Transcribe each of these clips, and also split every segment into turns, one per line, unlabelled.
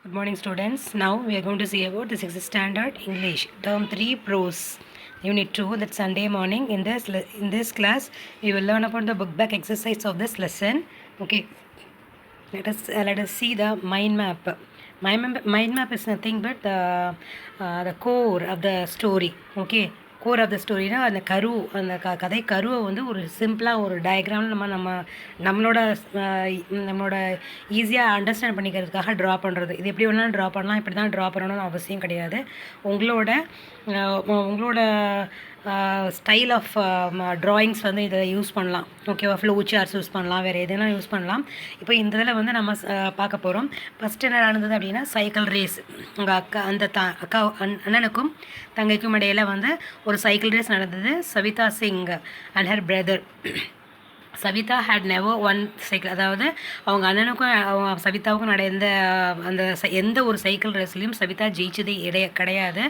Good morning, students. Now we are going to see about the 6th standard English term 3 prose unit 2. That Sunday morning. In this class we will learn about the book back exercise of this lesson. Okay, let us see the mind map. Mind map is nothing but the core of the story. Okay, core of the ஸ்டோரினா அந்த அந்த கதை கருவை வந்து ஒரு சிம்பிளாக ஒரு டயக்ராமில் நம்மளோட நம்மளோட ஈஸியாக அண்டர்ஸ்டாண்ட் பண்ணிக்கிறதுக்காக ட்ரா பண்ணுறது. இது எப்படி வேணாலும் ட்ரா பண்ணலாம், இப்படி தான் ட்ரா பண்ணணும்னு அவசியம் கிடையாது. உங்களோட ஸ்டைல் ஆஃப் ட்ராயிங்ஸ் வந்து இதை யூஸ் பண்ணலாம். ஓகேவா, ஃப்ளோ சார்ட்ஸ் யூஸ் பண்ணலாம், வேறு எதுனா யூஸ் பண்ணலாம். இப்போ இந்த இதில் வந்து நம்ம பார்க்க போகிறோம். ஃபஸ்ட்டு என்ன நடந்தது அப்படின்னா, சைக்கிள் ரேஸ். உங்கள் அண்ணனுக்கும் தங்கைக்கும் இடையில் வந்து ஒரு சைக்கிள் ரேஸ் நடந்தது. Savita Singh and her brother. Savita had never won cycle, அதாவது அவங்க அண்ணனுக்கும் அவங்க சவிதாவுக்கும் நடந்த அந்த எந்த ஒரு சைக்கிள் ரேஸ்லையும் சவிதா ஜெயிச்சது கிடையாது.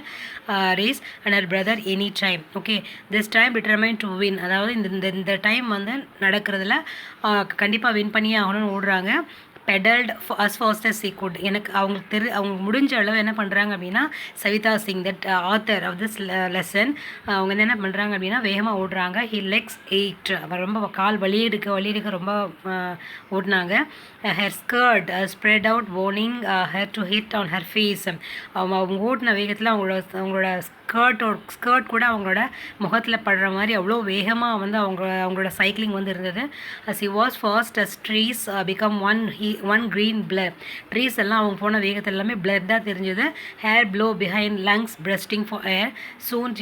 Race and her brother any time. Okay, this time determine to win, அதாவது இந்த டைம் வந்து நடக்கிறதுல கண்டிப்பாக வின் பண்ணியே ஆகணும்னு ஓடுறாங்க. Pedalled as fast as he could. எனக்கு அவங்க முடிஞ்ச அளவு என்ன பண்ணுறாங்க அப்படின்னா, Savita Singh that author of this lesson, அவங்க வந்து என்ன பண்ணுறாங்க அப்படின்னா வேகமாக ஓடுறாங்க. ஹி லெக்ஸ் 8, ரொம்ப கால் வலி எடுக்க ரொம்ப ஓடினாங்க. Her skirt spread out warning her to hit on her face. அவங்க ஓடின வேகத்தில் அவங்களோட ஸ்கர்ட் கூட அவங்களோட முகத்தில் படுற மாதிரி அவ்வளோ வேகமாக வந்து அவங்களோட சைக்கிளிங் வந்து இருந்தது. He was fast as trees become one green blur. Trees எல்லாம் அவங்க போன வேகத்தில் எல்லாமே பிளர்டாக தெரிஞ்சது. Hair blow behind lungs bursting for air. Soon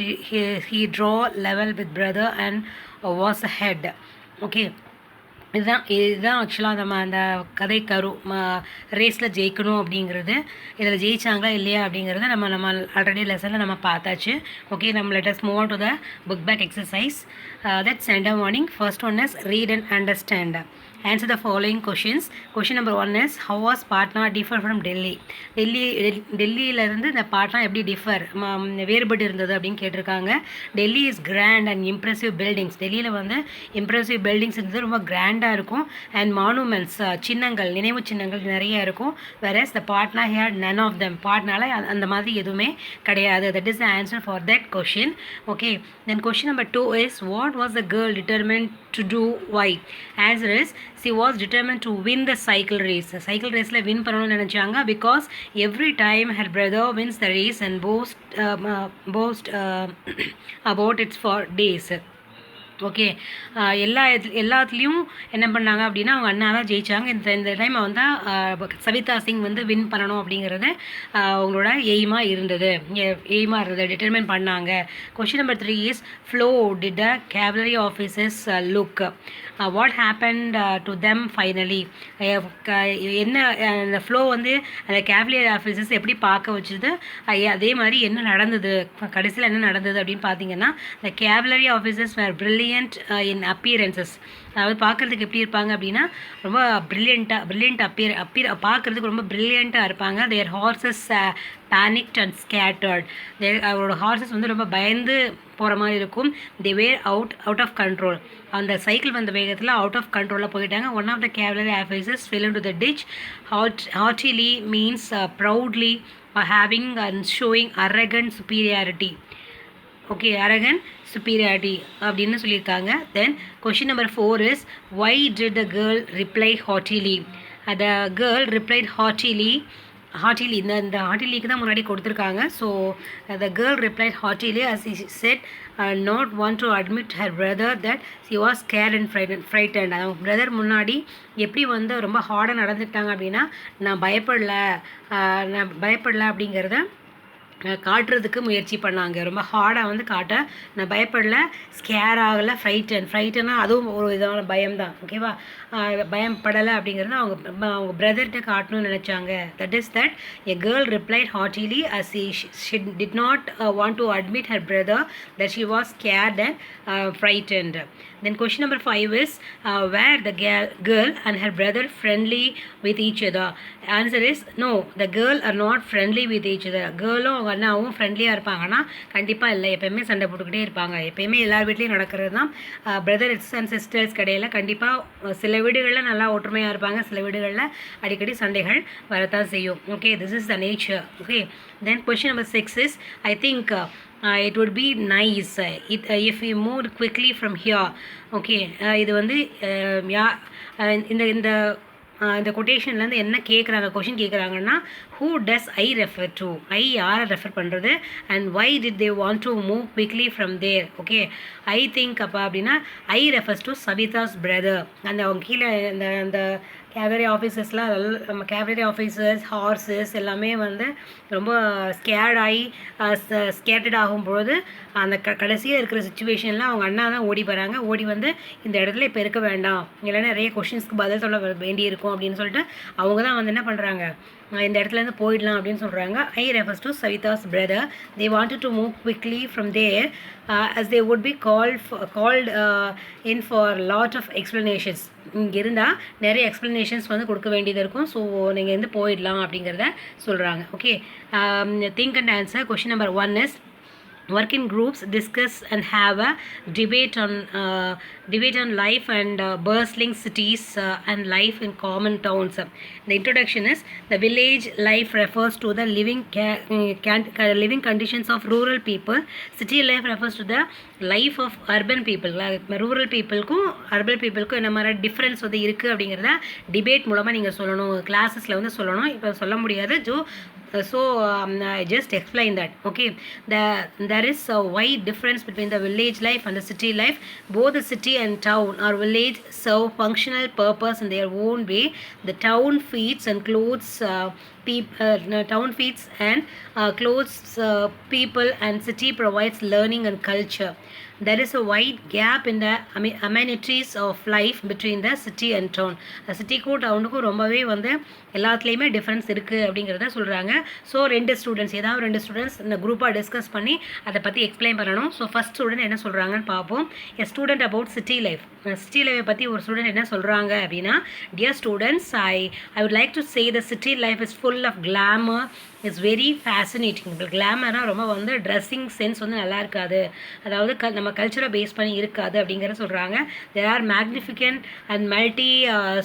he draw level with brother and was a head. Okay, இதுதான் ஆக்சுவலாக நம்ம அந்த கதை ரேஸில் ஜெயிக்கணும் அப்படிங்கிறது. இதில் ஜெயிச்சாங்களா இல்லையா அப்படிங்கிறத நம்ம ஆல்ரெடி லெசனில் நம்ம பார்த்தாச்சு. ஓகே, நம்ம let's move on to the book back exercise. That's Sunday morning. First one is read and understand. Answer the following questions. Question number 1 is, how was Patna differ from Delhi? டெல்லியிலேருந்து இந்த பாட்னா எப்படி வேறுபட்டு இருந்தது அப்படின்னு கேட்டிருக்காங்க. Delhi is grand and impressive buildings. டெல்லியில் வந்து impressive buildings இருந்தது, ரொம்ப கிராண்டாக இருக்கும். அண்ட் மானுமெண்ட்ஸ், நினைவு சின்னங்கள் நிறைய இருக்கும். Whereas the Patna had none of them. பாட்னால அந்த மாதிரி எதுவுமே கிடையாது. That is the answer for that question. Okay, then question number 2 is, what was the girl determined to do? Why? Answer is, she was determined to win the cycle race. Cycle race la win பண்ணனும்னு நினைச்சாங்க. Because every time her brother wins the race and boast about it for days. Okay, எல்லாத்துலேயும் என்ன பண்ணாங்க அப்படின்னா அவங்க அண்ணா தான் ஜெயித்தாங்க. இந்த time வந்து சவிதா சிங் வந்து வின் பண்ணணும் அப்படிங்கிறது அவங்களோட எய்மாக இருந்தது, டிட்டர்மைன் பண்ணாங்க. Question number 3 is, flow did a cavalry officers look? What happened to them finally? என்ன அந்த ஃப்ளோ வந்து அந்த கேவலரி ஆஃபீஸர்ஸ் எப்படி பார்க்க வச்சுது, அதே மாதிரி என்ன நடந்தது, கடைசியில் என்ன நடந்தது அப்படின்னு பார்த்தீங்கன்னா, the cavalry officers were brilliant in appearances. அதாவது பார்க்குறதுக்கு எப்படி இருப்பாங்க அப்படின்னா ரொம்ப ப்ரில்லியண்ட் பார்க்குறதுக்கு ரொம்ப ப்ரில்லியண்ட்டாக இருப்பாங்க. Their horses panicked and scattered. அவரோட ஹார்சஸ் வந்து ரொம்ப பயந்து போகிற மாதிரி இருக்கும். They were out of control. அந்த சைக்கிள் வந்த வேகத்தில் அவுட் ஆஃப் கண்ட்ரோலில் போயிட்டாங்க. One of the cavalry officers fell into the ditch. Haughtily means proudly or having and showing arrogant superiority. Okay, arrogant superiority அப்படின்னு சொல்லியிருக்காங்க. Then question number 4 is, why did the girl reply haughtily? the girl replied haughtily. இந்த ஹார்ட்டிலிக்கு தான் முன்னாடி கொடுத்துருக்காங்க. So the girl replied haughtily as she said not want to admit her brother that she was scared and frightened. அவங்க brother முன்னாடி எப்படி வந்து ரொம்ப ஹார்டாக நடந்துட்டாங்க அப்படின்னா, நான் பயப்படல அப்படிங்கிறத காட்டுறதுக்கு முயற்சி பண்ணாங்க. ரொம்ப ஹார்டாக வந்து காட்ட, நான் பயப்படல, ஸ்கேர் ஆகலை, ஃப்ரைட்டனா அதுவும் ஒரு விதமான பயம்தான். ஓகேவா, பயப்படலை அப்படிங்கிறது அவங்க பிரதர்கிட்ட காட்டணும்னு நினச்சாங்க. That is that a girl replied heartily as she did not want to admit her brother that she was scared and frightened. Then question number 5 is, were the girl and her brother friendly with each other? Answer is no, the girl are not friendly with each other. கேர்ளும் அவங்க அவங்க அண்ணாவும் ஃப்ரெண்ட்லியாக இருப்பாங்கன்னா கண்டிப்பாக இல்லை, எப்போயுமே சண்டை போட்டுக்கிட்டே இருப்பாங்க. எப்போயுமே எல்லார் வீட்லேயும் நடக்கிறது தான். பிரதர்ஸ் அண்ட் சிஸ்டர்ஸ் கிடையில கண்டிப்பாக சில வீடுகளில் நல்லா ஒற்றுமையாக இருப்பாங்க, சில வீடுகளில் அடிக்கடி சண்டைகள் வரத்தான் செய்யும். Okay, this is the nature. Okay, then question number 6 is I think it would be nice if we moved quickly from here. Okay, இது வந்து இந்த கொட்டேஷன்லேருந்து என்ன கேட்குறாங்க, கொஷின் கேட்குறாங்கன்னா who does I refer to, I யாரை ரெஃபர் பண்ணுறது, and why did they want to move quickly from there. Okay, I think அப்போ அப்படின்னா I refers to Savita's brother. அவங்க கீழே அந்த கேவரி ஆஃபீஸர்ஸ்லாம் நம்ம கேவரி ஆஃபீஸர்ஸ் ஹார்ஸஸ் எல்லாமே வந்து ரொம்ப ஸ்கேட்டட் ஆகும்பொழுது அந்த கடைசியாக இருக்கிற சுச்சுவேஷனில் அவங்க அண்ணா தான் ஓடி போகிறாங்க. ஓடி வந்து இந்த இடத்துல இப்போ இருக்க வேண்டாம், இல்லைன்னா நிறைய கொஷின்ஸ்க்கு பதில் சொல்ல வேண்டியிருக்கும் அப்படின்னு சொல்லிட்டு அவங்க தான் வந்து என்ன பண்ணுறாங்க, இந்த இடத்துலேருந்து போயிடலாம் அப்படின்னு சொல்கிறாங்க. I refers to Savita's brother. They wanted to move quickly from there as they would be called in for lot of explanations. இங்கே இருந்தால் நிறைய எக்ஸ்ப்ளனேஷன்ஸ் வந்து கொடுக்க வேண்டியது இருக்கும். ஸோ நீங்கள் வந்து போயிடலாம் அப்படிங்கிறத சொல்கிறாங்க. Okay, think and answer. Question number 1 is work in groups, discuss and have a debate on life and bustling cities and life in common towns. The introduction is the village life refers to the living conditions of rural people. City life refers to the life of urban people. Rural peopleக்கும் urban peopleக்கும் என்ன மாதிரி difference வந்து இருக்குது அப்படிங்கிறத debate மூலமாக நீங்கள் சொல்லணும், கிளாஸஸில் வந்து சொல்லணும். இப்போ சொல்ல முடியாது. So I just explain that. Okay, there is a wide difference between the village life and the city life. Both the city and town or village serve functional purpose in their own way. The town feeds and clothes people, and city provides learning and culture. There is a wide gap in the amenities of life between the city and town. சிட்டிக்கும் டவுனுக்கும் ரொம்பவே வந்து எல்லாத்துலேயுமே difference இருக்குது அப்படிங்கிறத சொல்கிறாங்க. So ரெண்டு students இந்த குரூப்பாக discuss பண்ணி அதை பற்றி எக்ஸ்பிளைன் பண்ணணும். ஸோ ஃபஸ்ட் ஸ்டூடெண்ட் என்ன சொல்கிறாங்கன்னு பார்ப்போம். A student about city life. City லைஃப்பை பற்றி ஒரு ஸ்டூடெண்ட் என்ன சொல்கிறாங்க அப்படின்னா, dear students, I would like to say the city life is full of glamour, it's very fascinating. இப்போ கிளாமராக ரொம்ப வந்து ட்ரெஸ்ஸிங் சென்ஸ் வந்து நல்லா இருக்காது, அதாவது நம்ம கல்ச்சரை பேஸ் பண்ணி இருக்காது அப்படிங்கிற சொல்கிறாங்க. There are magnificent and multi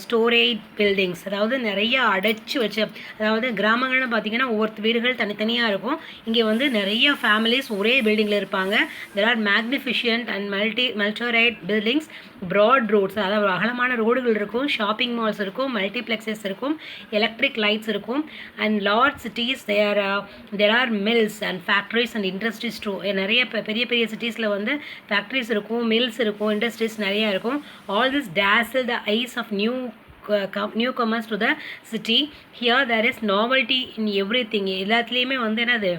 storage buildings, அதாவது நிறைய அடைச்சி வச்சு, அதாவது கிராமங்கள்னு பார்த்தீங்கன்னா ஒவ்வொரு வீடுகள் தனித்தனியாக இருக்கும். இங்கே வந்து நிறைய ஃபேமிலிஸ் ஒரே பில்டிங்கில் இருப்பாங்க. There are magnificent and multistoried buildings, broad roads, அதாவது அகலமான ரோடுகள் இருக்கும், ஷாப்பிங் மால்ஸ் இருக்கும், மல்டிப்ளெக்ஸஸ் இருக்கும், எலக்ட்ரிக் லைட்ஸ் இருக்கும், and large cities there are mills and factories and industries too. நிறைய பெரிய பெரிய சிட்டிஸில் வந்து ஃபேக்ட்ரிஸ் இருக்கும், மில்ஸ் இருக்கும், இண்டஸ்ட்ரீஸ் நிறையா இருக்கும். All this dazzle the eyes of newcomers to the city. Here there is novelty in everything. எல்லாத்துலேயுமே வந்து என்னது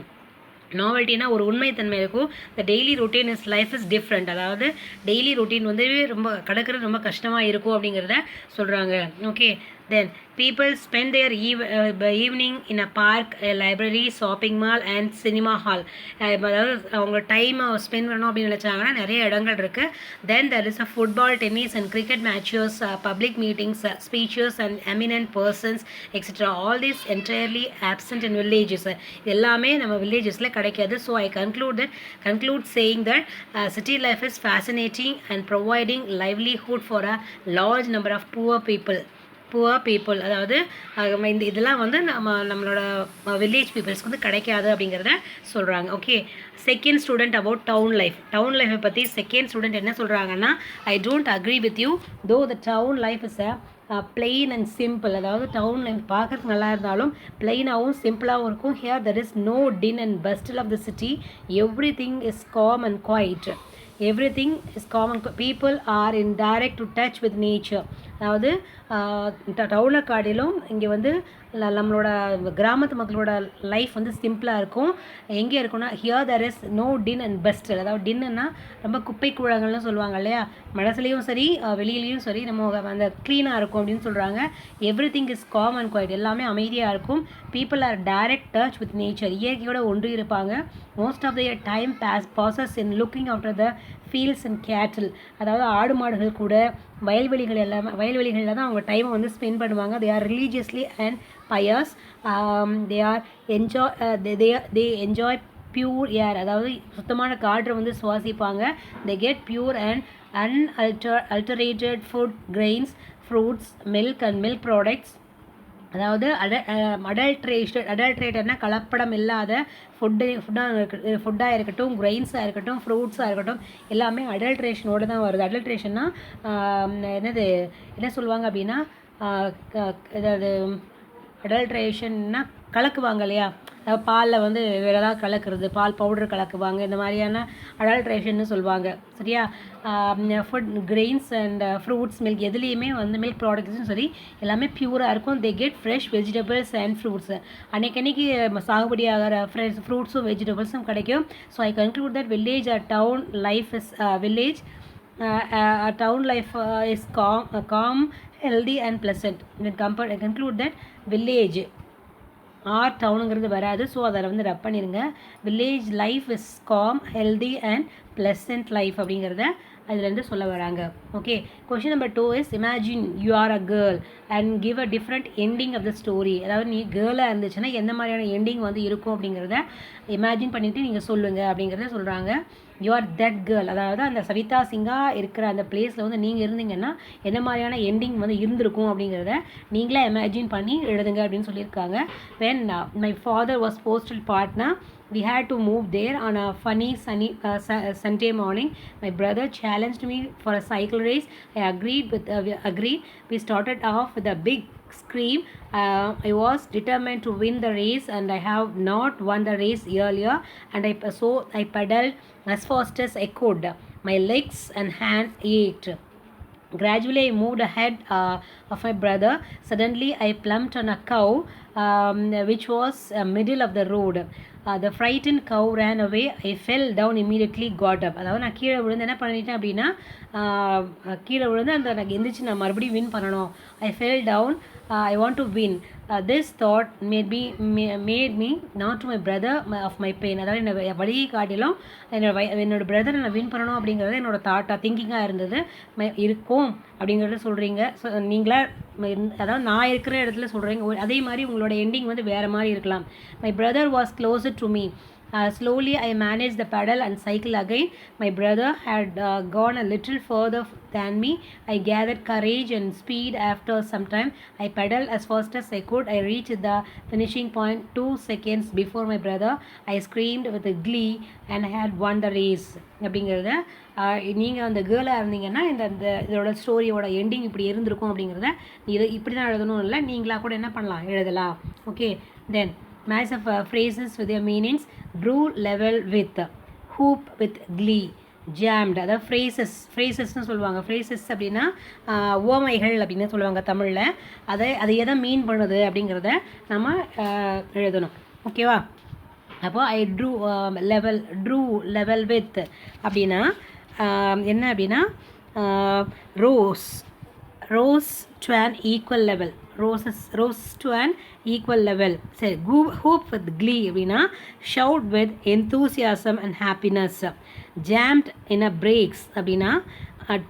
நாவல்ட்டினா ஒரு உண்மைத்தன்மை இருக்கும். The daily routine is life is different, அதாவது டெய்லி ரொட்டீன் வந்து ரொம்ப கடக்கிறது ரொம்ப கஷ்டமாக இருக்கும் அப்படிங்கிறத சொல்கிறாங்க. Okay, then people spend their evening in a park, a library, shopping mall and cinema hall. அதாவது அவங்க டைமை ஸ்பெண்ட் பண்ணணும் அப்படின்னு நினச்சாங்கன்னா நிறைய இடங்கள் இருக்குது. தென் there is a football, tennis and cricket matches, public meetings, speeches and eminent persons, etc. All these entirely absent in villages. எல்லாமே நம்ம வில்லேஜஸில் கிடைக்காது. So I conclude saying that city life is fascinating and providing livelihood for a large number of poor people, அதாவது இதெல்லாம் வந்து நம்மளோட village பீப்புள்ஸ்க்கு வந்து கிடைக்காது அப்படிங்கிறத சொல்கிறாங்க. Okay, second student about town லைஃப்பை பற்றி செகண்ட் ஸ்டூடெண்ட் என்ன சொல்கிறாங்கன்னா, I don't agree with you though the town life is plain and simple. அதாவது டவுன் லைஃப் பார்க்கறதுக்கு நல்லா இருந்தாலும் பிளெயினாகவும் சிம்பிளாகவும் இருக்கும். Here there is no din and bustle of the city. Everything is calm and quiet. Everything is common. People are in direct touch with nature. அதாவது டவுனை காட்டிலும் இங்கே வந்து நம்மளோட கிராமத்து மக்களோட லைஃப் வந்து சிம்பிளாக இருக்கும். எங்கே இருக்குன்னா, here there is no din and bustle. அதாவது டின்னுன்னா ரொம்ப குப்பை கூழங்கள்னு சொல்லுவாங்க இல்லையா, மனசுலேயும் சரி வெளியிலையும் சரி நம்ம அந்த க்ளீனாக இருக்கும் அப்படின்னு சொல்கிறாங்க. Everything is calm and quiet, எல்லாமே அமைதியாக இருக்கும். People are direct touch with nature, இயற்கையோட ஒன்று இருப்பாங்க. Most of the time passes in looking after the fields and cattle, அதாவது ஆடு மாடுகள் கூட வயல்வெளிகள் எல்லாமே வயல்வெளிகளில் தான் அவங்க டைமை வந்து ஸ்பெண்ட் பண்ணுவாங்க. They are religiously and pious. They are enjoy pure air, அதாவது சுத்தமான காற்றை வந்து சுவாசிப்பாங்க. They get pure and adulterated food, grains, fruits, milk and milk products. அதாவது அடல்ட்ரேட்டட்னா கலப்படம் இல்லாத ஃபுட்டாக இருக்கட்டும், கிரெயின்ஸாக இருக்கட்டும், ஃப்ரூட்ஸாக இருக்கட்டும், எல்லாமே அடல்ட்ரேஷனோடு தான் வருது. அடல்ட்ரேஷன்னா என்ன சொல்லுவாங்க அப்படின்னா, ஏதாவது அடல்ட்ரேஷன்னா கலக்குவாங்க இல்லையா, அதாவது பாலில் வந்து வேறு ஏதாவது கலக்கிறது, பால் பவுடர் கலக்குவாங்க, இந்த மாதிரியான அடல்ட்ரேஷன்னு சொல்லுவாங்க. சரியா? Food, grains and fruits, milk, எதுலேயுமே வந்து மில்க் ப்ராடக்ட்ஸும் சரி எல்லாமே பியூராக இருக்கும். They get fresh vegetables and fruits. அன்னைக்கு சாகுபடி ஆகிற ஃப்ரெஷ் ஃப்ரூட்ஸும் வெஜிடபிள்ஸும் கிடைக்கும். So I conclude that village or town life is town life is calm, healthy and pleasant. I conclude that village or டவுனுங்கிறது வராது. ஸோ அதில் வந்து ரப் பண்ணிடுங்க. Village life is calm, healthy and pleasant life அப்படிங்கிறத அதுலேருந்து சொல்ல வராங்க. Okay, question number 2 is imagine you are a girl and give a different ending of the story. அதாவது நீ கேர்ளாக இருந்துச்சுன்னா எந்த மாதிரியான எண்டிங் வந்து இருக்கும் அப்படிங்கிறத இமேஜின் பண்ணிவிட்டு நீங்கள் சொல்லுங்கள் அப்படிங்கிறத சொல்கிறாங்க. யூ ஆர் தட் கேர்ள், அதாவது அந்த சவிதா சிங்கா இருக்கிற அந்த பிளேஸில் வந்து நீங்கள் இருந்தீங்கன்னா என்ன மாதிரியான எண்டிங் வந்து இருந்திருக்கும் அப்படிங்கிறத நீங்களே இமேஜின் பண்ணி எழுதுங்க அப்படின்னு சொல்லியிருக்காங்க. when my father was postal partner, we had to move there on a funny sunny Sunday morning. My brother challenged me for a cycle race. I agreed. We started off with a big scream. I was determined to win the race, and I have not won the race earlier, and I pedaled as fast as I could. My legs and hands ached. Gradually, I moved ahead of my brother. Suddenly, I plumped on a cow, which was middle of the road. The frightened cow ran away. I fell down immediately, got up. அதாவது நான் கீழே விழுந்து என்ன பண்ணிட்டேன் அப்படின்னா, கீழே விழுந்து அந்த எனக்கு எந்திரிச்சு நான் மறுபடியும் வின் பண்ணணும். I fell down. I want to win. This thought made me not to my brother of my pain. அதாவது என்னோட வழியை காட்டிலும் என்னோட பிரதரை நான் வின் பண்ணணும் அப்படிங்கிறது என்னோட திங்கிங்காக இருந்தது இருக்கும் அப்படிங்கிறத சொல்கிறீங்க. ஸோ நீங்களா அதாவது நான் இருக்கிற இடத்துல சொல்கிறீங்க. அதே மாதிரி உங்களோட எண்டிங் வந்து வேறு மாதிரி இருக்கலாம். My brother was closer to me. Slowly I managed the pedal and cycle again. My brother had gone a little further than me. I gathered courage and speed. After some time, I pedaled as fast as I could. I reached the finishing point 2 seconds before my brother. I screamed with a glee and I had won the race. அப்படிங்கிறத நீங்கள் அந்த கேர்ளாக இருந்தீங்கன்னா இதோட ஸ்டோரியோட ending இப்படி இருந்திருக்கும் அப்படிங்கிறத இப்படி தான் எழுதணும் இல்லை, நீங்களாக கூட என்ன பண்ணலாம், எழுதலாம். Okay, then match of phrases with their meanings. Brew level with, hoop with glee, jammed. அதாவது ஃப்ரேசஸ்னு சொல்லுவாங்க. ஃப்ரேசஸ் அப்படின்னா ஓமைகள் அப்படின்னு சொல்லுவாங்க தமிழில். அதை எதை மீன் பண்ணுது அப்படிங்கிறத நம்ம எழுதணும். ஓகேவா? அப்போ ஐ ட்ரூ லெவல் வித் அப்படின்னா என்ன அப்படின்னா rose to an equal level. Rose to an equal level. சரி, hoop with glee அப்படின்னா shout with enthusiasm and happiness. Jammed in a brakes அப்படின்னா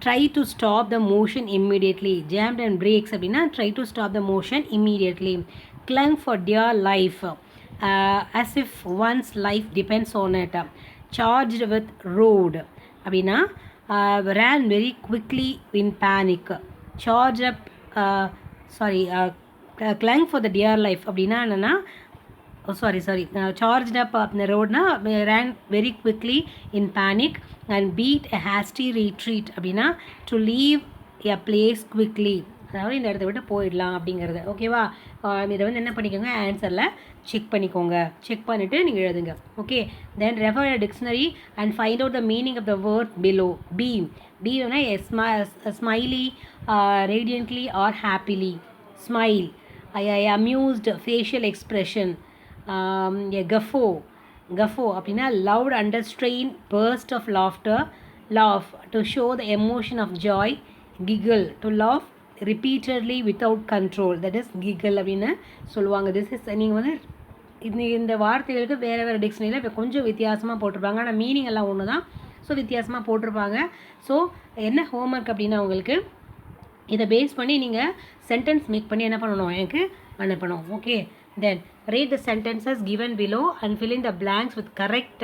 try to stop the motion immediately. Jammed and brakes அப்படின்னா try to stop the motion immediately. Clung for dear life, as if one's life depends on it. Charged with road அப்படின்னா ran very quickly in panic. Charged up clung for the dear life அப்படின்னா என்னென்னா charged up on the road ran very quickly in panic and beat a hasty retreat அப்படின்னா to leave a place quickly, அதாவது இந்த இடத்த விட்டு போயிடலாம் அப்படிங்கிறது. ஓகேவா? இதை வந்து என்ன பண்ணிக்கோங்க, ஆன்சரில் செக் பண்ணிக்கோங்க. செக் பண்ணிவிட்டு நீங்கள் எழுதுங்க. Okay, then refer a dictionary and find out the meaning of the word below. Beamனா smiley, radiantly or happily. Smile. I amused facial expression. A guffaw அப்படின்னா loud understrained burst of laughter. Laugh to show the emotion of joy. Giggle to laugh repeatedly without control. That is giggle அப்படின்னு சொல்லுவாங்க. This is நீங்கள் வந்து இந்த வார்த்தைகளுக்கு வேறு டிக்ஷனரியில் இப்போ கொஞ்சம் வித்தியாசமாக போட்டிருப்பாங்க, ஆனால் மீனிங் எல்லாம் ஒன்று தான். ஸோ வித்தியாசமாக போட்டிருப்பாங்க. ஸோ என்ன ஹோம்ஒர்க் அப்படின்னா உங்களுக்கு இதை பேஸ் பண்ணி நீங்கள் சென்டென்ஸ் மேக் பண்ணி என்ன பண்ணணும், எனக்கு அனுப்பணும். Okay, then read the sentences given below and fill in the blanks with correct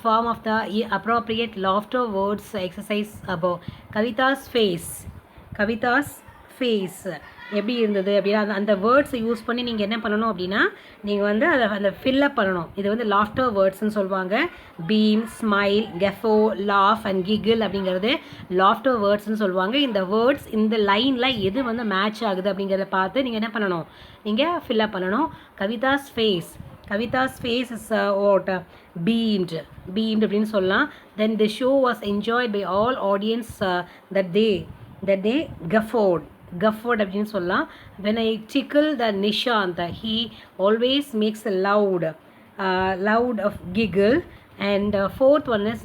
form of the appropriate laughter words exercise above. Kavita's face எப்படி இருந்தது அப்படின்னா அந்த வேர்ட்ஸை யூஸ் பண்ணி நீங்கள் என்ன பண்ணணும் அப்படின்னா நீங்கள் வந்து அதை அந்த ஃபில்லப் பண்ணணும். இது வந்து லாஃப்டர் வேர்ட்ஸ்ன்னு சொல்லுவாங்க. Beam, smile, guffaw, laugh and giggle அப்படிங்கிறது லாஃப்டர் வேர்ட்ஸ்ன்னு சொல்லுவாங்க. இந்த வேர்ட்ஸ் இந்த லைனில் எது வந்து மேட்ச் ஆகுது அப்படிங்கிறத பார்த்து நீங்கள் என்ன பண்ணணும், நீங்கள் ஃபில்லப் பண்ணணும். Kavidas face is what beamed அப்படின்னு சொல்லலாம். Then the show was enjoyed by all audience that they guffawed அப்படின்னு சொல்லலாம். When I tickle the Nishant, he always makes a loud of giggle. And fourth one is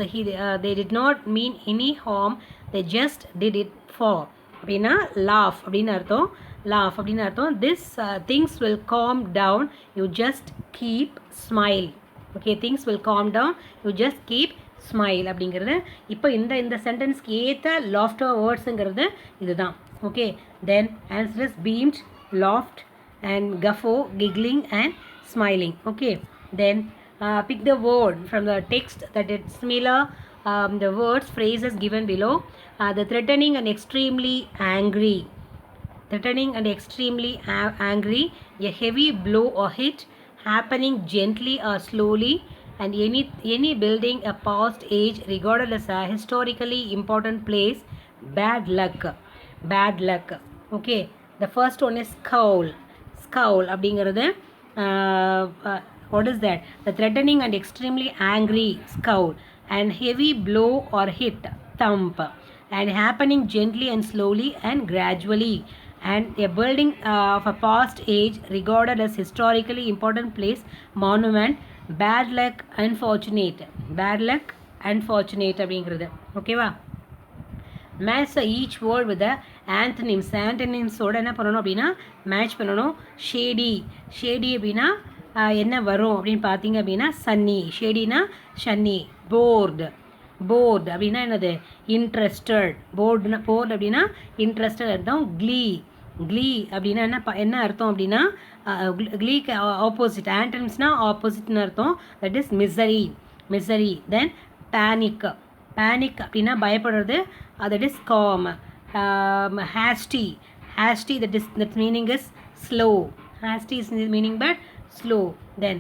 they did not mean any harm, they just did it for அப்படின்னா laugh அப்படின்னு அர்த்தம். This things will calm down, you just keep smile. Okay, things will calm down, you just keep smile அப்படிங்கிறது. இப்போ இந்த சென்டென்ஸ்க்கு ஏற்ற laughter வேர்ட்ஸுங்கிறது இதுதான். Okay, then answer is beamed, laughed and guffaw, giggling and smiling. Okay, then pick the word from the text that it's similar the words phrases given below. The threatening and extremely angry, a heavy blow or hit, happening gently or slowly, and any building a past age regarded as a historically important place. Bad luck. Okay, the first one is scowl அப்படிங்கிறது what is that? The threatening and extremely angry, scowl, and heavy blow or hit, thump, and happening gently and slowly and gradually, and a building of a past age regarded as historically important place, monument. Bad luck, unfortunate அப்படிங்கிறது. ஓகேவா? Match each word with ஆண்டனிம்ஸோட என்ன பண்ணணும் அப்படின்னா match பண்ணணும். Shady அப்படின்னா என்ன வரும் அப்படின்னு பார்த்தீங்க அப்படின்னா சன்னி, ஷேடினா ஷன்னி. போர்டு அப்படின்னா என்னது, இன்ட்ரெஸ்டட். போர்டு அப்படின்னா இன்ட்ரெஸ்டட் அர்த்தம். க்ளீ அப்படின்னா என்ன அர்த்தம் அப்படின்னா க்ளீக்கு ஆப்போசிட், ஆண்டனிம்ஸ்னா ஆப்போசிட்னு அர்த்தம். That is misery. Then panic அப்படின்னா பயப்படுறது, that is gamma. Hasty that meaning is slow. Hasty is meaning but slow. Then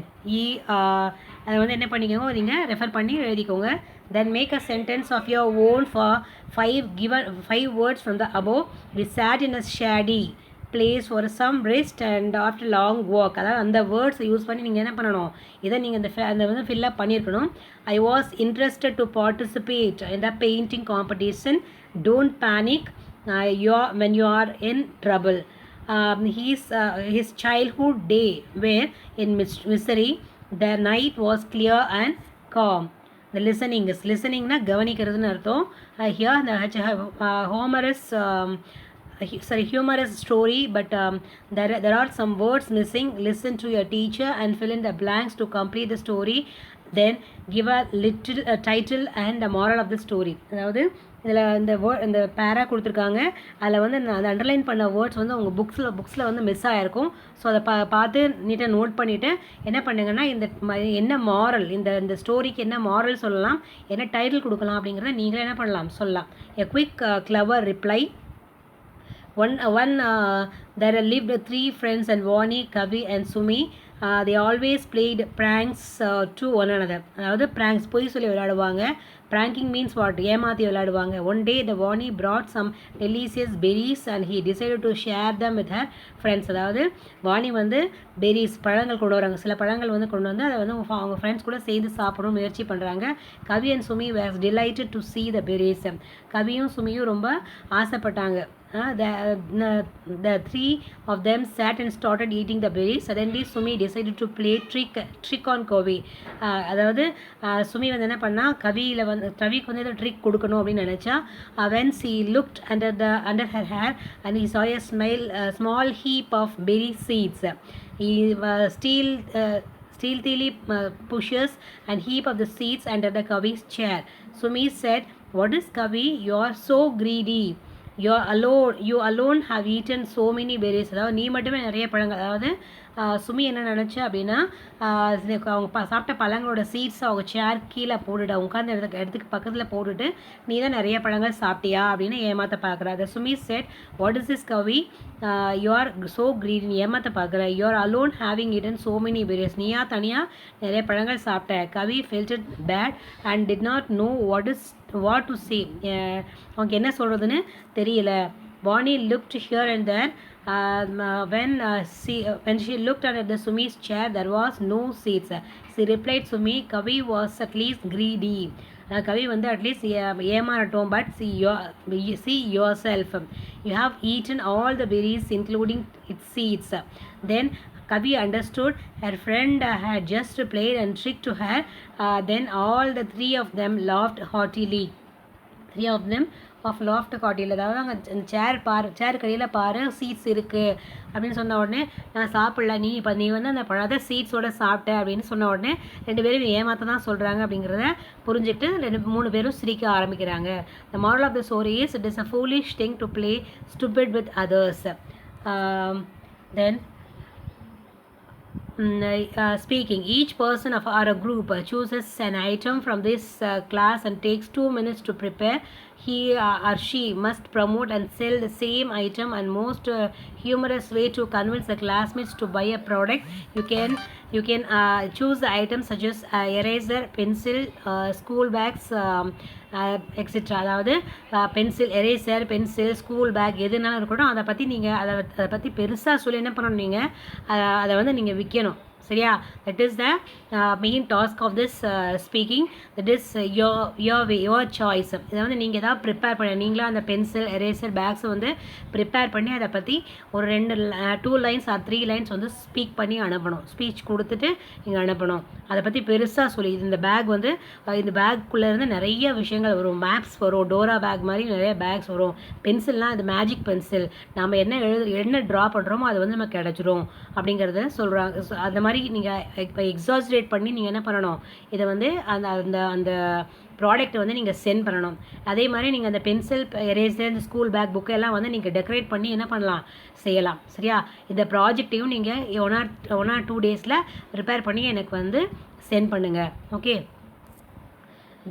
அதை வந்து என்ன பண்ணிக்கோங்க, நீங்கள் ரெஃபர் பண்ணி எழுதிக்கோங்க. Then make a sentence of your own for 5 words from the above. We sat in a shady place for some rest and after long walk. அதாவது அந்த வேர்ட்ஸை use பண்ணி நீங்கள் என்ன பண்ணணும், இதை நீங்கள் அந்த வந்து ஃபில்லப் பண்ணியிருக்கணும். I was interested to participate in the painting competition. Don't panic when you are in trouble. His childhood day were in misery. The night was clear and calm. The listeningனா கவனிக்கிறதுன்னு அர்த்தம். Here the humorous story, but there are some words missing. Listen to your teacher and fill in the blanks to complete the story. Then give a little title and the moral of the story. அதாவது இதில் இந்த பேரா கொடுத்துருக்காங்க, அதில் வந்து அந்த underline பண்ண words வந்து உங்கள் புக்ஸில் வந்து மிஸ் ஆகிருக்கும். ஸோ அதை பார்த்து நீட்டாக நோட் பண்ணிவிட்டு என்ன பண்ணுங்கன்னா என்ன மாரல், இந்த ஸ்டோரிக்கு என்ன மாரல் சொல்லலாம், என்ன டைட்டில் கொடுக்கலாம் அப்படிங்கிறத நீங்களே என்ன பண்ணலாம் சொல்லலாம். A quick clever reply. There lived 3 friends and Vani, Kavi and Sumi. They always played pranks to one another. அதாவது pranks பொய் சொல்லி விளையாடுவாங்க. Pranking means what? ஏமாற்றி விளையாடுவாங்க. One day the Vani brought some delicious berries and he decided to share them with her friends. அதாவது வாணி வந்து berries பழங்கள் கொண்டு வராங்க, சில பழங்கள் வந்து கொண்டு வந்து அதை வந்து அவங்க ஃப்ரெண்ட்ஸ் கூட சேர்ந்து சாப்பிடணும் முயற்சி பண்ணுறாங்க. Kavi and Sumi was delighted to see the berries. கவியும் சுமியும் ரொம்ப ஆசைப்பட்டாங்க. The 3 of them sat and started eating the berries. Suddenly Sumi decided to play trick on Kavi. அதாவது சுமி வந்து என்ன பண்ணா, கவிக்கு வந்து ட்ரிக் கொடுக்கணும் அப்படின்னு நினச்சா. When she looked under her hair and he saw a small heap of berry seeds. He stealthily pushes and heap of the seeds under the Kavi's chair. Sumi said, "What is Kavi? You are so greedy. You alone have eaten so many berries." அதாவது நீ மட்டுமே நிறைய பழங்கள், அதாவது சுமி என்ன நினச்சா அப்படின்னா, அவங்க சாப்பிட்ட பழங்களோட சீட்ஸை அவங்க சேர் கீழே போட்டுட்டு, அவங்க உட்காந்து இடத்துக்கு பக்கத்தில் போட்டுட்டு, நீ தான் நிறைய பழங்கள் சாப்பிட்டியா அப்படின்னு ஏமாற்ற பார்க்குறா. அதை Sumi said, "what is this Kavi? You are so greedy." ஏமாற்ற பார்க்குற. "You are alone having eaten so many berries." நீயா தனியாக நிறைய பழங்கள் சாப்பிட்ட. Kavi felt it bad and did not know what to say. அவனுக்கு என்ன சொல்கிறதுன்னு தெரியல. Bonnie looked here and there. When she looked under the Sumi's chair, there was no seats. She replied, "Sumi, Kavi was at least greedy." Kavi வந்து at least ஏமாறட்டும், but see yourself. You have eaten all the berries including its seeds. Then Kavi understood her friend had just played and tricked to her. Then all the three of them laughed heartily. Three of them of laughed heartily. அதாவது அங்கே சேர் கடையில் பாரு seeds இருக்குது அப்படின்னு சொன்ன உடனே, நான் சாப்பிடல, நீ வந்து அந்த பழத்தை சீட்ஸோடு சாப்பிட்ட அப்படின்னு சொன்ன உடனே ரெண்டு பேரும் ஏமாற்ற தான் சொல்கிறாங்க அப்படிங்கிறத புரிஞ்சுட்டு மூணு பேரும் சிரிக்க ஆரம்பிக்கிறாங்க. The moral of the story is, it is a foolish thing to play stupid with others. Then speaking, each person of our group chooses an item from this class and takes 2 minutes to prepare. He or she must promote and sell the same item, and most humorous way to convince the classmates to buy a product. You can choose the items such as eraser, pencil, school bags, etc. அதாவது pencil, eraser, pencil, school bag எதுனாலும் இருக்கட்டும், அதை பற்றி நீங்கள் அதை பற்றி பெருசாக சொல்லி என்ன பண்ணணும், நீங்கள் அதை வந்து நீங்கள் விற்கணும். சரியா? That is the main task of this speaking. That is your choice. இதை வந்து நீங்கள் எதாவது ப்ரிப்பேர் பண்ண, நீங்களாக அந்த பென்சில், எரேசர், பேக்ஸை வந்து ப்ரிப்பேர் பண்ணி அதை பற்றி ஒரு 2 lines or 3 lines வந்து ஸ்பீக் பண்ணி அனுப்பணும். ஸ்பீச் கொடுத்துட்டு நீங்கள் அனுப்பணும். அதை பற்றி பெருசாக சொல்லி, இந்த பேக் வந்து இந்த பேக்குள்ளேருந்து நிறைய விஷயங்கள் வரும். மேப்ஸ் வரும், டோரா பேக் மாதிரி நிறைய பேக்ஸ் வரும். பென்சில்னால் அது மேஜிக் பென்சில், நம்ம என்ன ட்ரா பண்ணுறோமோ அது வந்து நமக்கு கிடச்சிரும் அப்படிங்கிறத சொல்கிறாங்க. அந்த மாதிரி நீங்கள் இப்போ எக்ஸாஜரேட் பண்ணி நீங்கள் என்ன பண்ணணும், இதை வந்து அந்த ப்ராடக்ட்டை வந்து நீங்கள் சென்ட் பண்ணணும். அதே மாதிரி நீங்கள் அந்த பென்சில், எரேசர், இந்த ஸ்கூல் பேக், புக்கு எல்லாம் வந்து நீங்கள் டெக்கரேட் பண்ணி என்ன பண்ணலாம், செய்யலாம். சரியா? இந்த ப்ராஜெக்டையும் நீங்கள் 1 or 2 days ப்ரிப்பேர் பண்ணி எனக்கு வந்து சென்ட் பண்ணுங்கள். Okay.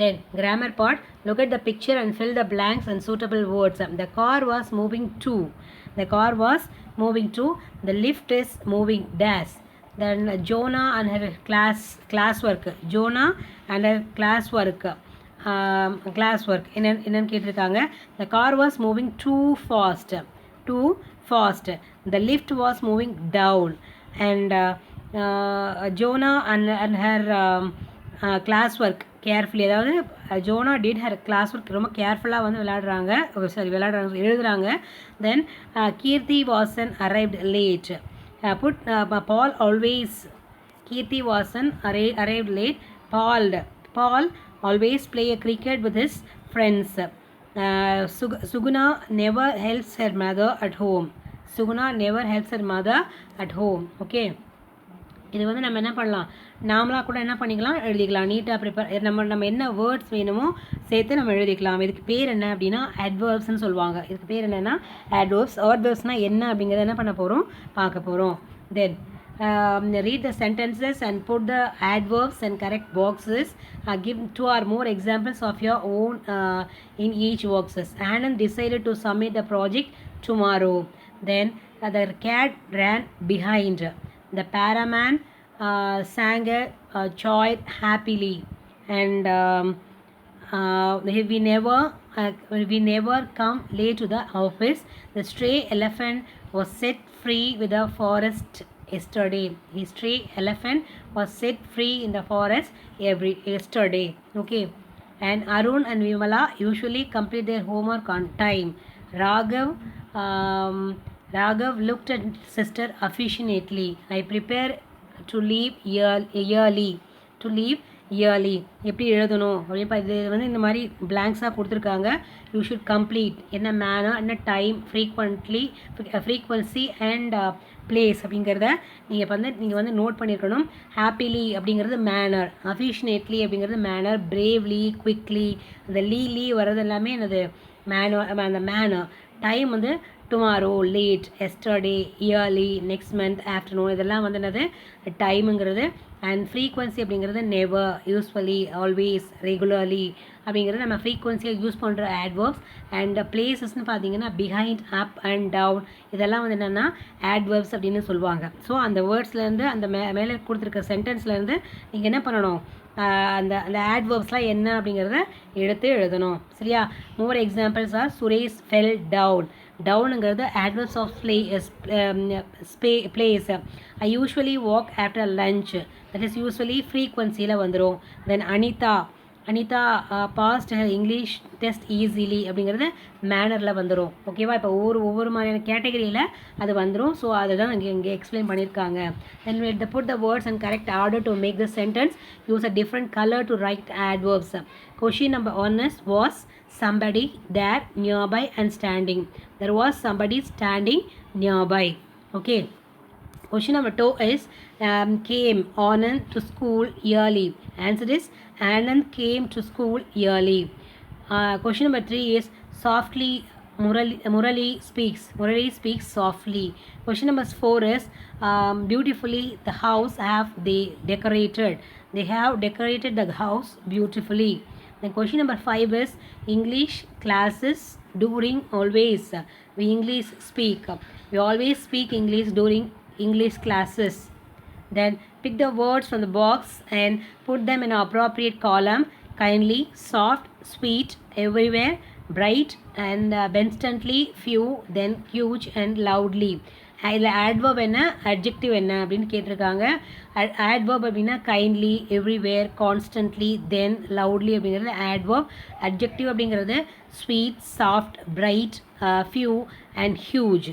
Then grammar part. Look at the picture and fill the blanks and suitable words. The car was moving to. The car was moving to. The lift is moving dash. Then Jonah and her classwork. Jonah and her classwork. என்னன்னு கேட்டிருக்காங்க. The car was moving too fast. The lift was moving down. And Jonah and her classwork carefully. அதாவது Jona did her class work ரொம்ப கேர்ஃபுல்லாக வந்து எழுதுறாங்க. Then Kirti Vasan arrived late. Paul always. Kirti Vasan arrived late. Paul always play a cricket with his friends. Suguna never helps her mother at home. Okay. இது வந்து நம்ம என்ன பண்ணலாம், நாமளாக கூட என்ன பண்ணிக்கலாம், எழுதிக்கலாம். நீட்டாக ப்ரிப்பேர் நம்ம என்ன வேர்ட்ஸ் வேணுமோ சேர்த்து நம்ம எழுதிக்கலாம். இதுக்கு பேர் என்ன அப்படின்னா அட்வர்ப்ஸ்ன்னு சொல்லுவாங்க. இதுக்கு பேர் என்னென்னா அட்வர்ப்ஸ். அட்வர்ப்ஸ்னால் என்ன அப்படிங்கிறத என்ன பண்ண போகிறோம், பார்க்க போகிறோம். தென் read the sentences and put the adverbs and correct boxes. Give 2 or more examples of your own in each boxes. Anand decided to submit the project tomorrow. Then the cat ran behind. The paraman sang a choir happily. And we never come late to the office. The stray elephant was set free with the forest yesterday. His stray elephant was set free in the forest yesterday. Okay. And Arun and Vimala usually complete their homework on time. Raghav looked at sister affectionately. I prepare to leave early. எப்படி எழுதணும் அப்படின்னா இது வந்து இந்த மாதிரி பிளாங்க்ஸாக கொடுத்துருக்காங்க. You should complete என்ன manor, என்ன டைம், ஃப்ரீக்வன்சி அண்ட் பிளேஸ் அப்படிங்கிறத நீங்கள் வந்து நோட் பண்ணியிருக்கணும். ஹாப்பிலி அப்படிங்கிறது மேனர், அஃபிஷியேட்லி அப்படிங்கிறது மேனர், பிரேவ்லி, குவிக்லி, அந்த லீ வர்றது எல்லாமே என்னது அந்த மேனர். டைம் வந்து tomorrow, late, yesterday, early, next month, afternoon, இதெல்லாம் வந்து என்னது டைமுங்கிறது. அண்ட் ஃப்ரீக்வன்சி அப்படிங்கிறது நெவர், யூஸ்வலி, ஆல்வேஸ், ரெகுலர்லி அப்படிங்கிறது நம்ம ஃப்ரீக்வன்சியாக யூஸ் பண்ணுற ஆட்வர்ப்ஸ். அண்ட் பிளேசஸ்ன்னு பார்த்தீங்கன்னா பிஹைண்ட், அப் அண்ட் டவுன், இதெல்லாம் வந்து என்னென்னா ஆட்வர்ப்ஸ் அப்படின்னு சொல்லுவாங்க. ஸோ அந்த வேர்ட்ஸ்லேருந்து அந்த மேலே கொடுத்துருக்க சென்டென்ஸ்லேருந்து நீங்கள் என்ன பண்ணணும், அந்த அந்த ஆட்வர்ப்ஸ்லாம் என்ன அப்படிங்கிறத எடுத்து எழுதணும். சரியா? More examples are Suresh fell down. டவுனுங்கிறது adverbs of place. I usually walk after lunch. That is usually frequencyல வந்துடும். Then Anita passed English test easily அப்படிங்கிறது மேனரில் வந்துடும். ஓகேவா? இப்போ ஒவ்வொரு மாதிரியான கேட்டகரியில் அது வந்துடும். ஸோ அதை தான் இங்கே எக்ஸ்பிளைன் பண்ணியிருக்காங்க. Then the put the words and correct order to make the sentence. Use a different colour to write adverbs. Question number 1 is was somebody there nearby and standing. There was somebody standing nearby. Okay. Question number 2 is came Anand to school early. Answer is Anand came to school early. Question number 3 is softly Murali speaks. Murali speaks softly. Question number 4 is beautifully the house have they decorated. They have decorated the house beautifully. Then question number 5 is English classes during always. We English speak. We always speak English during English classes. Then pick the words from the box and put them in an appropriate column. Kindly, soft, sweet, everywhere, bright, and constantly, few, then huge and loudly. இதில் adverb என்ன, adjective என்ன அப்படின்னு கேட்டிருக்காங்க. adverb அப்படின்னா kindly, everywhere, constantly, then, loudly அப்படிங்கிறது adverb. adjective அப்படிங்கிறது sweet, soft, bright, few and huge.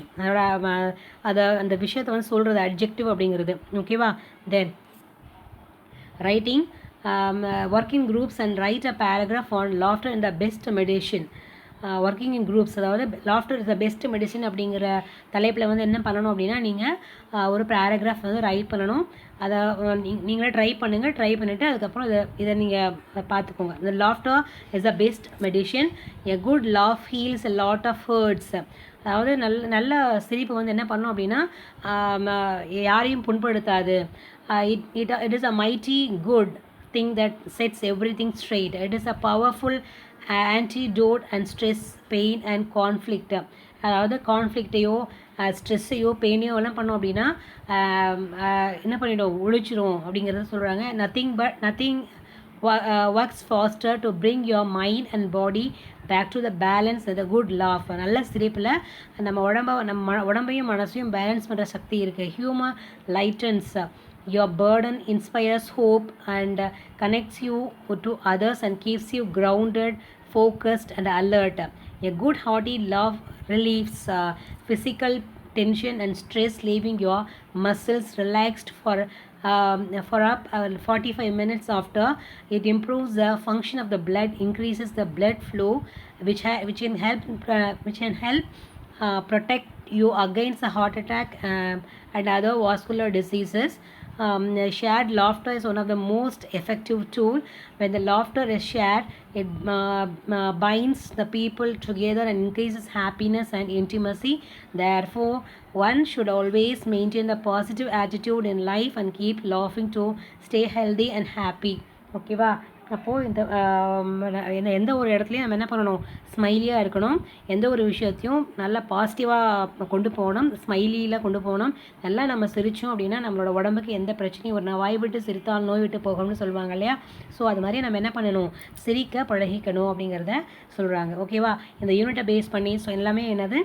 அதை அந்த விஷயத்தை வந்து சொல்கிறது adjective அப்படிங்கிறது. ஓகேவா? Then writing work in groups and write a paragraph on laughter and the best medicine. Working in groups, அதாவது laughter is the best medicine அப்படிங்கிற தலைப்பில் வந்து என்ன பண்ணணும் அப்படின்னா நீங்கள் ஒரு பேராகிராஃப் வந்து ரைட் பண்ணணும். அதை நீங்களே ட்ரை பண்ணுங்கள். ட்ரை பண்ணிவிட்டு அதுக்கப்புறம் இதை நீங்கள் பார்த்துக்கோங்க. இந்த laughter is the best medicine. A good laugh heals a lot of hurts. அதாவது நல்ல சிரிப்பு வந்து என்ன பண்ணும் அப்படின்னா யாரையும் புண்படுத்தாது. It is a mighty good thing that sets everything straight. It is a powerful antidote and stress, pain and conflict. அதாவது கான்ஃப்ளிக்டையோ ஸ்ட்ரெஸ்ஸையோ பெயினையோ எல்லாம் பண்ணோம் அப்படின்னா என்ன பண்ணிடும், ஒழிச்சிடும் அப்படிங்கிறத சொல்கிறாங்க. Nothing works faster to bring your mind and body back to the balance with a good laugh. நல்ல சிரிப்பில் நம்ம உடம்பையும் மனசையும் பேலன்ஸ் பண்ணுற சக்தி இருக்குது. Humour lightens your burden, inspires hope and connects you to others and keeps you grounded, focused and alert. A good hearty laugh relieves physical tension and stress, leaving your muscles relaxed for up 45 minutes after. It improves the function of the blood, increases the blood flow, which can help protect you against a heart attack and other vascular diseases. Shared laughter is one of the most effective tool. When the laughter is shared, it binds the people together and increases happiness and intimacy. Therefore, one should always maintain the positive attitude in life and keep laughing to stay healthy and happy. Okay va? அப்போது எந்த ஒரு இடத்துலையும் நம்ம என்ன பண்ணணும், ஸ்மைலியாக இருக்கணும். எந்த ஒரு விஷயத்தையும் நல்லா பாசிட்டிவாக கொண்டு போகணும், ஸ்மைலியில் கொண்டு போகணும். நல்லா நம்ம சிரித்தோம் அப்படின்னா நம்மளோட உடம்புக்கு எந்த பிரச்சனையும் ஒரு வாய் விட்டு சிரித்தால் நோய் விட்டு போகணும்னு சொல்லுவாங்க இல்லையா? ஸோ அது மாதிரி நம்ம என்ன பண்ணணும், சிரிக்க பழகிக்கணும் அப்படிங்கிறத சொல்கிறாங்க. ஓகேவா? இந்த யூனிட்டை பேஸ் பண்ணி ஸோ எல்லாமே என்னது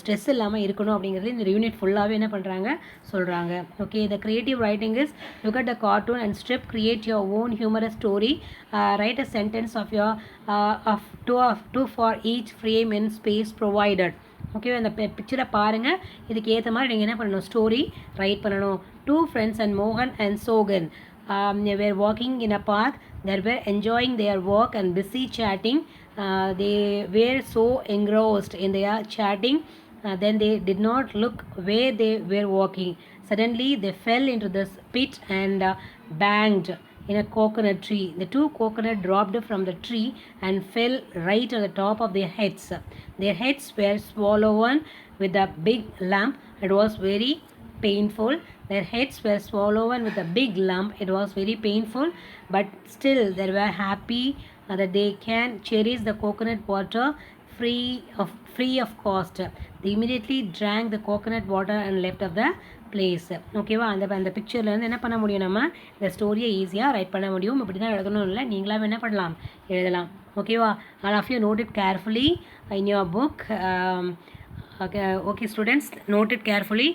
ஸ்ட்ரெஸ் இல்லாமல் இருக்கணும் அப்படிங்கிறது இந்த யூனிட் ஃபுல்லாகவே என்ன பண்ணுறாங்க சொல்கிறாங்க. Okay, the creative writing is look at the cartoon and strip, create your own humorous story, write a sentence of your of two for each frame in space provided. Okay, அந்த பிக்சரை பாருங்கள். இதுக்கு ஏற்ற மாதிரி நீங்கள் என்ன பண்ணணும், ஸ்டோரி ரைட் பண்ணணும். 2 friends and Mohan and Sogan were walking in a park. They were enjoying their walk and busy chatting. They were so engrossed in their chatting then they did not look where they were walking. Suddenly they fell into this pit and banged in a coconut tree. The two coconuts dropped from the tree and fell right on the top of their heads. Their heads were swollen with a big lump. It was very painful. Their heads were swollen with a big lump. It was very painful, but still they were happy that they can cherish the coconut water free of cost. They immediately drank the coconut water and left of the place. ஓகேவா, அந்த பிக்சர்லேருந்து என்ன பண்ண முடியும், நம்ம இந்த ஸ்டோரியை ஈஸியாக right பண்ண முடியும். இப்படி தான் எழுதணும் இல்லை, நீங்களாம் என்ன பண்ணலாம், எழுதலாம். ஓகேவா, all of you note it carefully in your book. Okay students, note it carefully.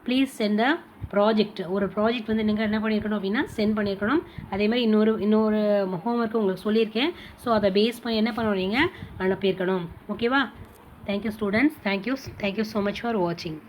Please send the project. ஒரு ப்ராஜெக்ட் வந்து நீங்கள் என்ன பண்ணியிருக்கணும் அப்படின்னா சென்ட் பண்ணியிருக்கணும். அதே மாதிரி இன்னொரு ஹோம்ஒர்க்கு உங்களுக்கு சொல்லியிருக்கேன். ஸோ அதை பேஸ் பண்ணி என்ன பண்ணணும், நீங்கள் அனுப்பியிருக்கணும். ஓகேவா, thank you students. Thank you so much for வாட்சிங்.